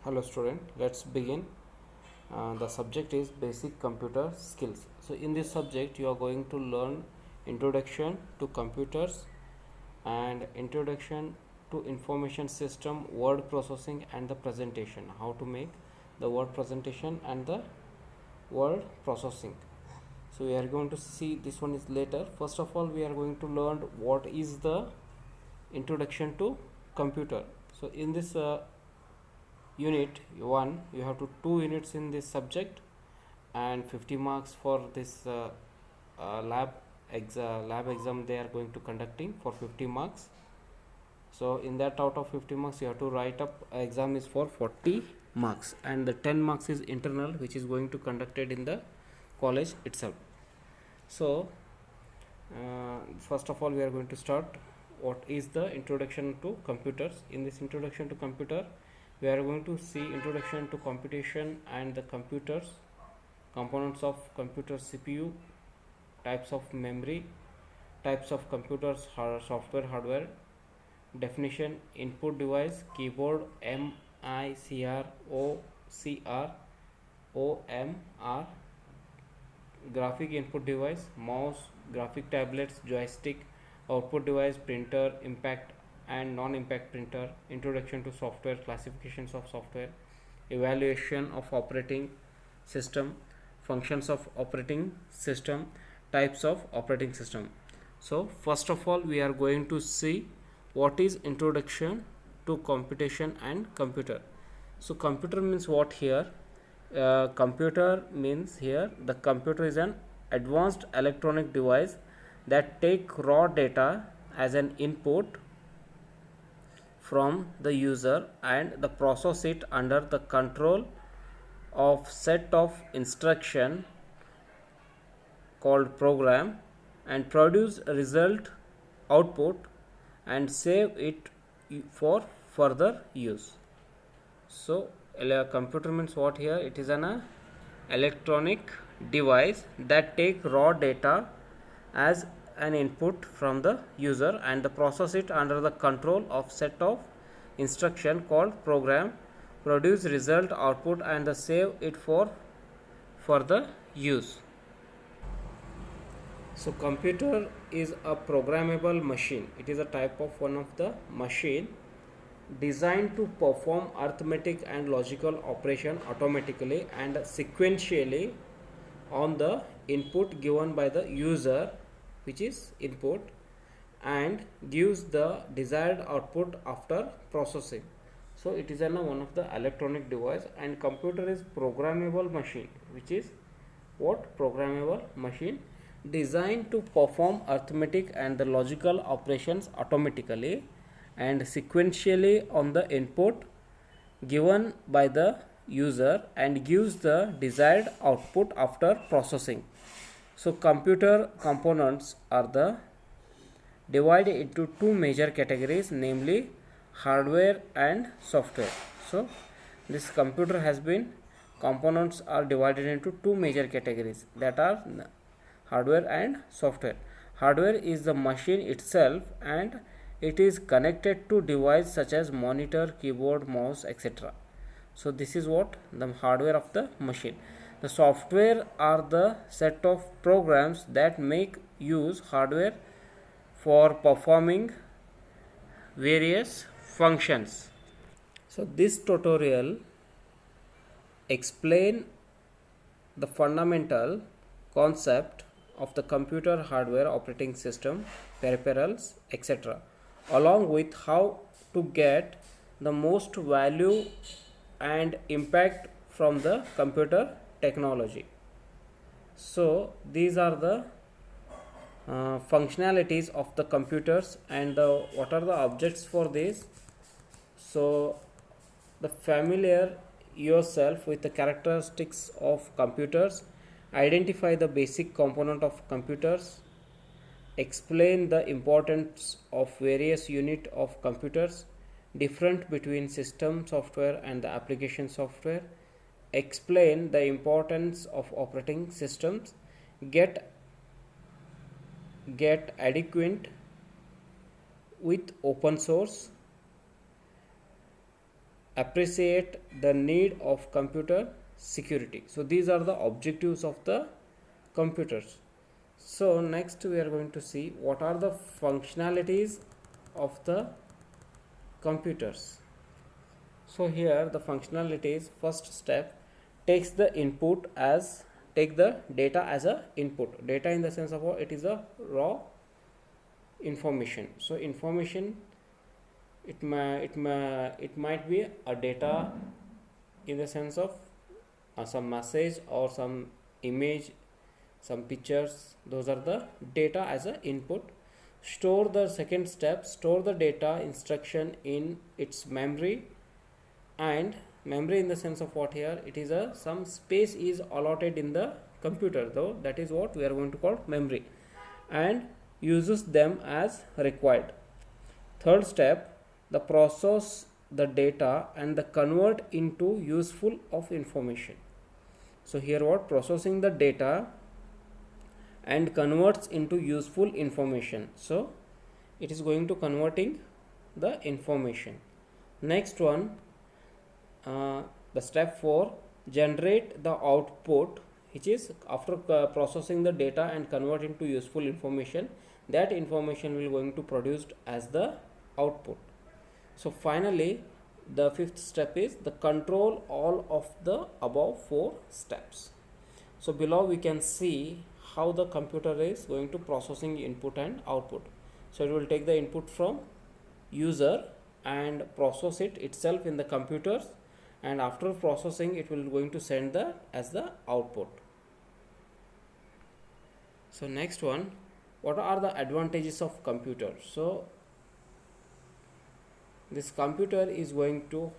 Hello student, let's begin. The subject is basic computer skills. So in this subject you are going to learn introduction to computers and introduction to information system, word processing and the presentation. How to make the word presentation and the word processing. So we are going to see this one is later. First of all we are going to learn what is the introduction to computer. So in this unit 1 you have to 2 units in this subject and 50 marks for this lab exam they are going to conducting for 50 marks. So in that out of 50 marks you have to write up exam is for 40 marks and the 10 marks is internal which is going to conducted in the college itself. So first of all we are going to start what is the introduction to computers. In this introduction to computer we are going to see introduction to computation and the computers, components of computer CPU, types of memory, types of computers, software, hardware, definition, input device, keyboard, MICR, OCR, OMR, graphic input device, mouse, graphic tablets, joystick, output device, printer, impact and non-impact printer, introduction to software, classifications of software, evaluation of operating system, functions of operating system, types of operating system. So first of all we are going to see what is introduction to computation and computer. So computer means what here? Computer means here the computer is an advanced electronic device that take raw data as an input from the user and the process it under the control of set of instruction called program and produce a result output and save it for further use. So computer means what here? It is an electronic device that take raw data as an input from the user and the process it under the control of set of instruction called program, produce result output and the save it for further use. So computer is a programmable machine. It is a type of one of the machine designed to perform arithmetic and logical operation automatically and sequentially on the input given by the user, which is input, and gives the desired output after processing. So it is one of the electronic device and computer is programmable machine, which is what? Programmable machine designed to perform arithmetic and the logical operations automatically and sequentially on the input given by the user and gives the desired output after processing. So computer components are the divided into two major categories, namely hardware and software. So this computer has been components are divided into two major categories, that are hardware and software. Hardware is the machine itself and it is connected to device such as monitor, keyboard, mouse, etc. So this is what the hardware of the machine. The software are the set of programs that make use hardware for performing various functions. So this tutorial explain the fundamental concept of the computer, hardware, operating system, peripherals, etc., along with how to get the most value and impact from the computer technology. So these are the functionalities of the computers and what are the objects for this. So the familiar yourself with the characteristics of computers, identify the basic component of computers, explain the importance of various unit of computers, different between system software and the application software, explain the importance of operating systems, get adequate with open source, appreciate the need of computer security. So these are the objectives of the computers. So next we are going to see what are the functionalities of the computers. So here the functionalities, first step, takes the data as a input. Data in the sense of it is a raw information. So information, it might be a data in the sense of some message or some image, some pictures. Those are the data as a input. Store, the second step, store the data instruction in its memory. And memory in the sense of what here, it is a some space is allotted in the computer, though that is what we are going to call memory, and uses them as required. Third step, the process the data and the convert into useful of information. So here what, processing the data and converts into useful information. So it is going to converting the information. Next one, the step 4, generate the output, which is after processing the data and convert into useful information, that information will going to produced as the output. So finally the fifth step is the control all of the above 4 steps. So below we can see how the computer is going to processing input and output. So it will take the input from user and process it itself in the computers, and after processing it will going to send the as the output. So next one, what are the advantages of computer? So this computer is going to,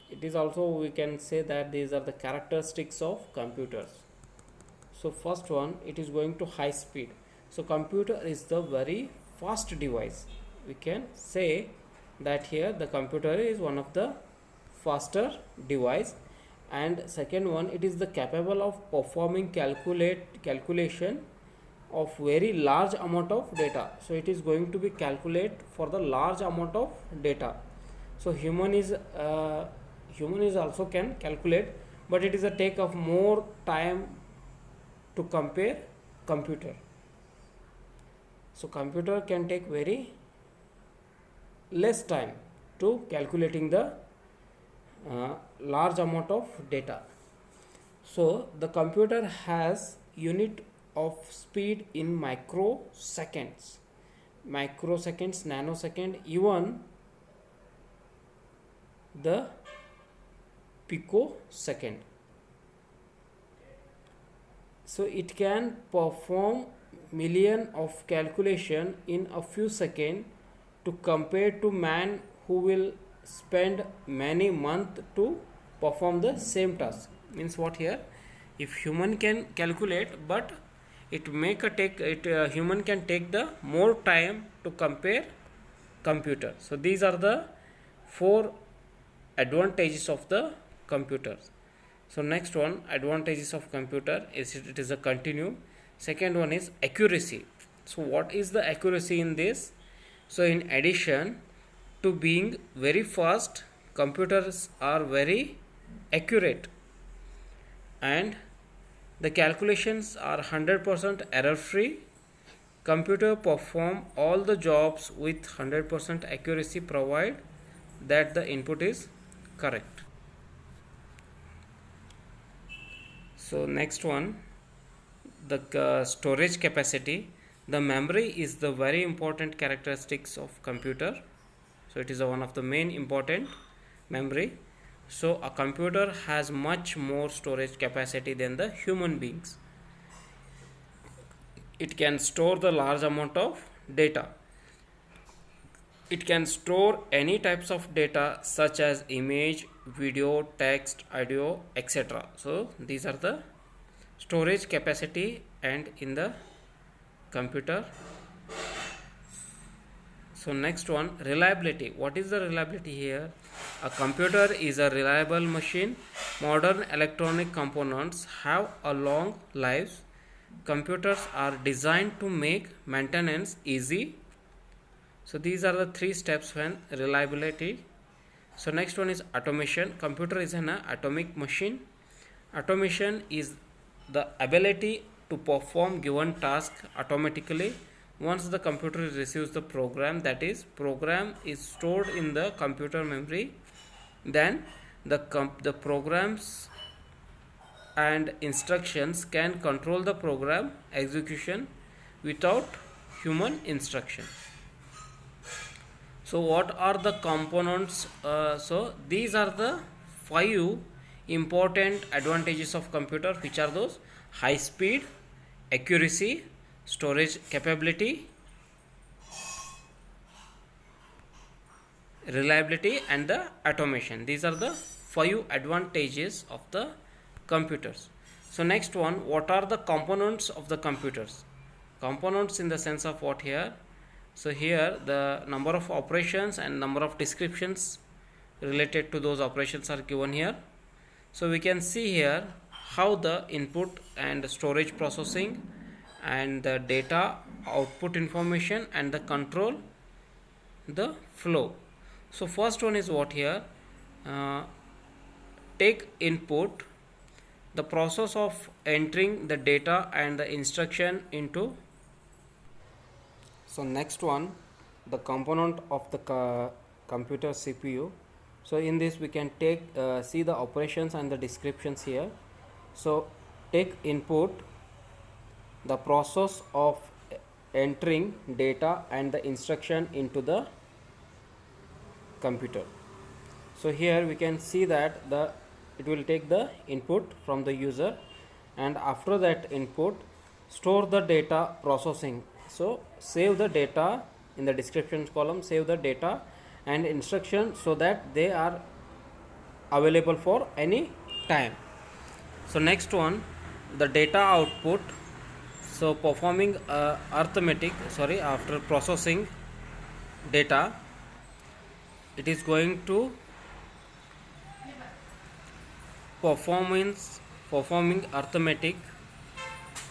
it is also, we can say that these are the characteristics of computers. So first one, it is going to high speed. So computer is the very fast device. We can say that here the computer is one of the faster device. And second one, it is the capable of performing calculation of very large amount of data. So it is going to be calculate for the large amount of data. So human is also can calculate, but it is a take of more time to compare computer. So computer can take very less time to calculating the large amount of data. So the computer has unit of speed in microseconds, nanosecond, even the picosecond. So it can perform million of calculation in a few seconds, to compare to man who will spend many months to perform the same task. Means what here, if human can calculate, but it make a take it human can take the more time to compare computer. So these are the 4 advantages of the computers. So next one, advantages of computer is it is a continuum. Second one is accuracy. So what is the accuracy in this? So in addition to being very fast, computers are very accurate, and the calculations are 100% error free. Computer perform all the jobs with 100% accuracy, provide that the input is correct. So next one, the storage capacity. The memory is the very important characteristics of computer. So it is one of the main important memory. So a computer has much more storage capacity than the human beings. It can store the large amount of data. It can store any types of data such as image, video, text, audio, etc. So these are the storage capacity and in the computer. So next one, reliability. What is the reliability here? A computer is a reliable machine. Modern electronic components have a long lives. Computers are designed to make maintenance easy. So these are the three steps when reliability. So next one is automation. Computer is an atomic machine. Automation is the ability to perform given task automatically once the computer receives the program. That is, program is stored in the computer memory. Then the programs and instructions can control the program execution without human instruction. So what are the components? So these are the 5 important advantages of computer, which are those: high speed, accuracy, storage capability, reliability, and the automation. These are the 5 advantages of the computers. So next one, what are the components of the computers? Components in the sense of what here? So here the number of operations and number of descriptions related to those operations are given here. So we can see here how the input and storage processing and the data output information and the control the flow. So first one is what here? Take input, the process of entering the data and the instruction into. So next one, the component of the computer CPU. So in this we can take see the operations and the descriptions here. So take input, the process of entering data and the instruction into the computer. So here we can see that it will take the input from the user, and after that input store the data processing. So save the data in the description column, save the data and instruction so that they are available for any time. So next one, the data output. So performing arithmetic, after processing data, it is going to performing arithmetic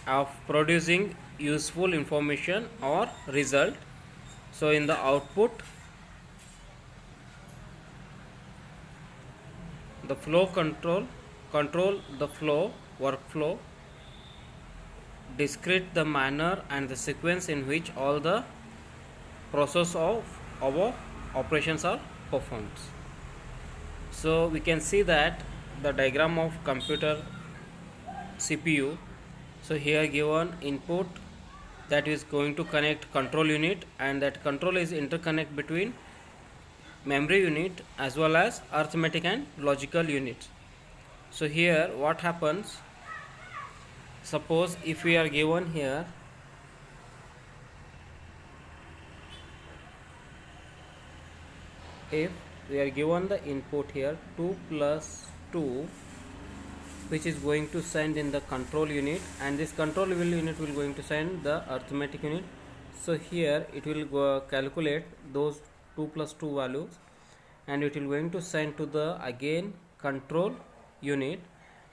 of producing useful information or result. So in the output, the flow control the flow workflow, discrete the manner and the sequence in which all the process of our operations are performed. So we can see that the diagram of computer CPU. So here given input, that is going to connect control unit, and that control is interconnect between memory unit as well as arithmetic and logical units. So here what happens, suppose if we are given here if we are given the input here 2 plus 2, which is going to send in the control unit, and this control unit will going to send the arithmetic unit. So here it will go calculate those 2 plus 2 values, and it will going to send to the again control unit,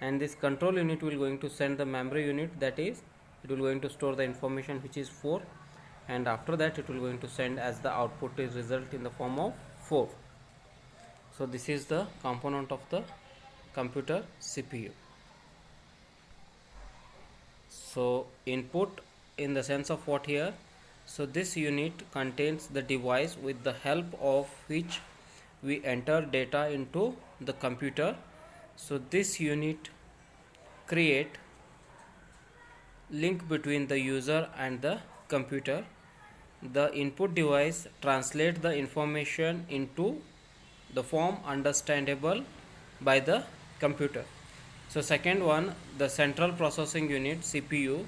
and this control unit will going to send the memory unit, that is it will going to store the information which is 4, and after that it will going to send as the output is result in the form of 4. So this is the component of the computer CPU. So input in the sense of what here? So this unit contains the device with the help of which we enter data into the computer. So this unit create link between the user and the computer. The input device translate the information into the form understandable by the computer. So second one, the central processing unit CPU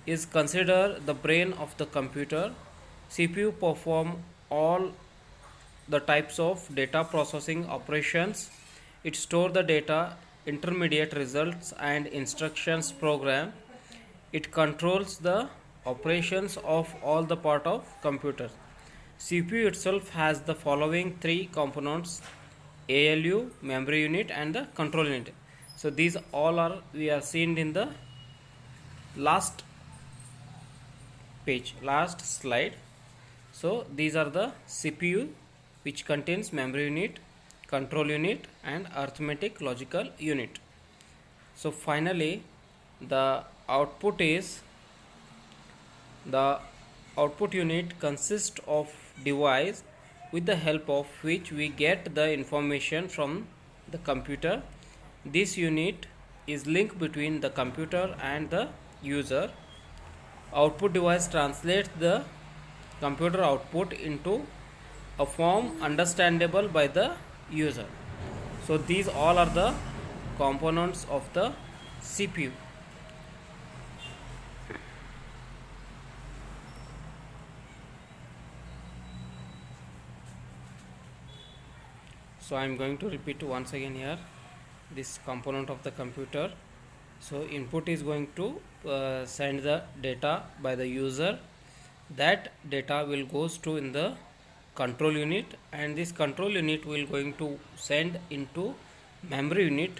is considered the brain of the computer. CPU perform all the types of data processing operations. It store the data, intermediate results and instructions program. It controls the operations of all the part of computer. CPU itself has the following 3 components: ALU, memory unit and the control unit. So these all are we are seen in the last page, last slide. So these are the CPU, which contains memory unit, control unit, and arithmetic logical unit. So finally the output is, the output unit consists of device with the help of which we get the information from the computer. This unit is link between the computer and the user. Output device translates the computer output into a form understandable by the user. So these all are the components of the CPU. So I am going to repeat once again here this component of the computer. So input is going to send the data by the user. That data will goes to in the control unit, and this control unit will going to send into memory unit.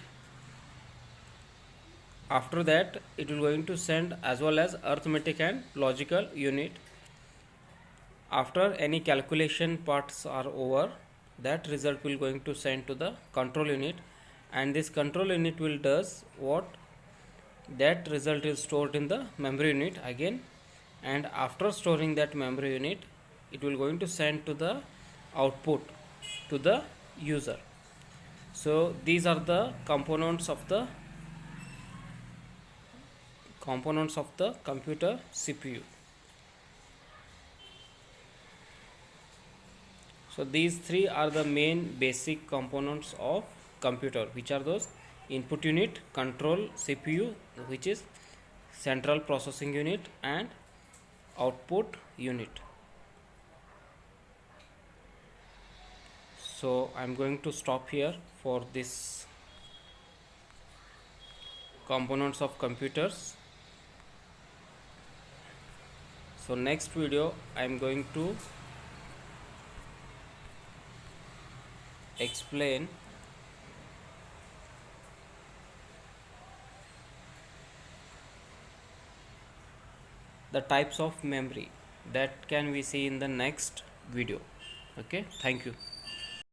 After that it will going to send as well as arithmetic and logical unit. After any calculation parts are over, that result will going to send to the control unit, and this control unit will does what, that result is stored in the memory unit again, and after storing that memory unit it will going to send to the output to the user. So these are the components of the computer CPU. So these three are the main basic components of computer, which are those: input unit, control CPU, which is central processing unit, and output unit. So I am going to stop here for this components of computers. So next video I am going to explain the types of memory that can we see in the next video. Okay, thank you.